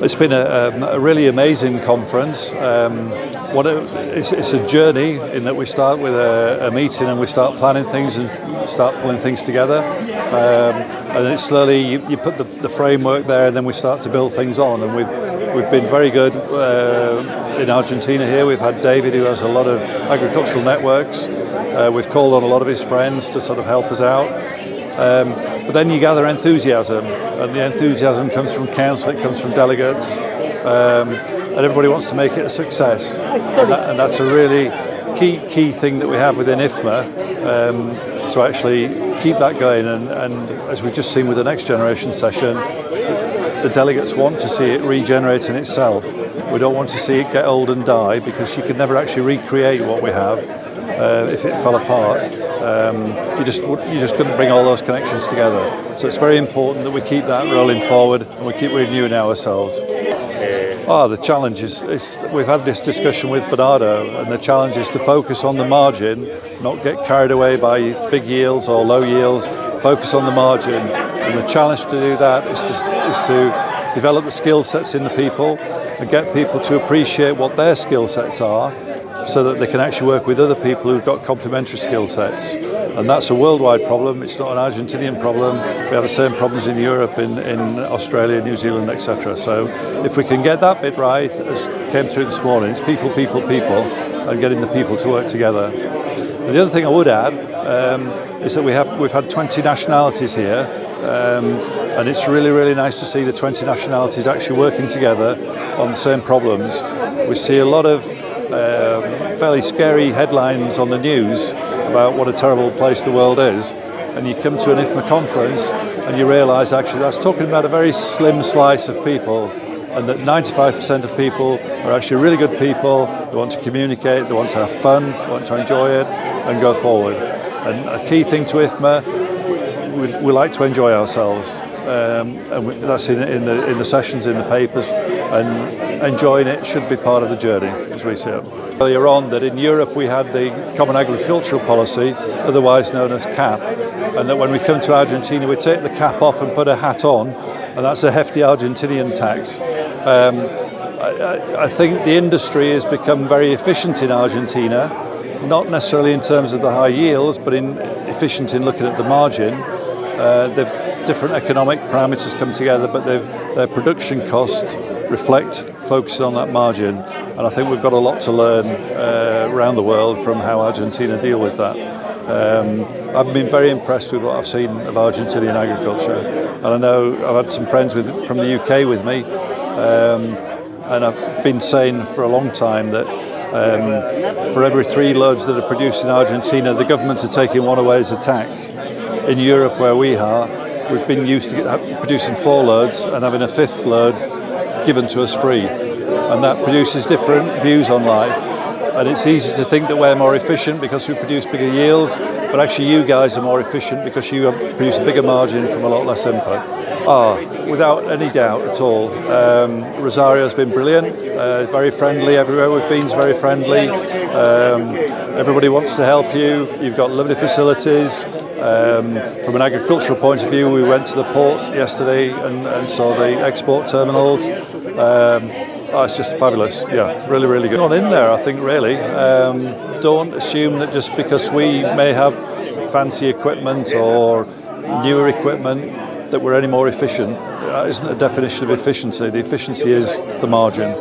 It's been a really amazing conference. It's a journey in that we start with a meeting and we start planning things and start pulling things together. And then slowly you put the framework there, and then we start to build things on. And we've been very good in Argentina here. We've had David, who has a lot of agricultural networks. We've called on a lot of his friends to sort of help us out. But then you gather enthusiasm, and the enthusiasm comes from council, it comes from delegates, and everybody wants to make it a success. And that's a really key thing that we have within IFMA, to actually keep that going. And as we've just seen with the next generation session, the delegates want to see it regenerating itself. We don't want to see it get old and die, because you could never actually recreate what we have if it fell apart. You just couldn't bring all those connections together. So it's very important that we keep that rolling forward and we keep renewing ourselves. The challenge is we've had this discussion with Bernardo, and the challenge is to focus on the margin, not get carried away by big yields or low yields, focus on the margin. And the challenge to do that is to develop the skill sets in the people and get people to appreciate what their skill sets are, so that they can actually work with other people who've got complementary skill sets. And that's a worldwide problem, it's not an Argentinian problem. We have the same problems in Europe, in Australia, New Zealand, etc. So if we can get that bit right, as came through this morning, it's people, and getting the people to work together. And the other thing I would add is that we've had 20 nationalities here, and it's really nice to see the 20 nationalities actually working together on the same problems. We see a lot of fairly scary headlines on the news about what a terrible place the world is, and you come to an IFMA conference and you realise actually that's talking about a very slim slice of people, and that 95% of people are actually really good people. They want to communicate, they want to have fun, they want to enjoy it and go forward. And a key thing to IFMA, we like to enjoy ourselves, and that's in the sessions, in the papers, and enjoying it should be part of the journey, as we see it. Earlier on, that in Europe we had the Common Agricultural Policy, otherwise known as CAP, and that when we come to Argentina we take the cap off and put a hat on, and that's a hefty Argentinian tax. I think the industry has become very efficient in Argentina, not necessarily in terms of the high yields, but efficient in looking at the margin. Different economic parameters come together, but their production costs reflect focusing on that margin, and I think we've got a lot to learn around the world from how Argentina deal with that. I've been very impressed with what I've seen of Argentinian agriculture, and I know I've had some friends from the UK with me, and I've been saying for a long time that for every 3 loads that are produced in Argentina, the government are taking one away as a tax. In Europe, where we are, we've been used to producing 4 loads and having a 5th load given to us free, and that produces different views on life. And it's easy to think that we're more efficient because we produce bigger yields, but actually you guys are more efficient because you produce a bigger margin from a lot less input. Without any doubt at all. Rosario's been brilliant, very friendly. Everywhere we've been is very friendly. Everybody wants to help you. You've got lovely facilities. From an agricultural point of view, we went to the port yesterday and saw the export terminals. It's just fabulous. Yeah, really good. On in there, I think, really. Don't assume that just because we may have fancy equipment or newer equipment that we're any more efficient. That isn't a definition of efficiency. The efficiency is the margin.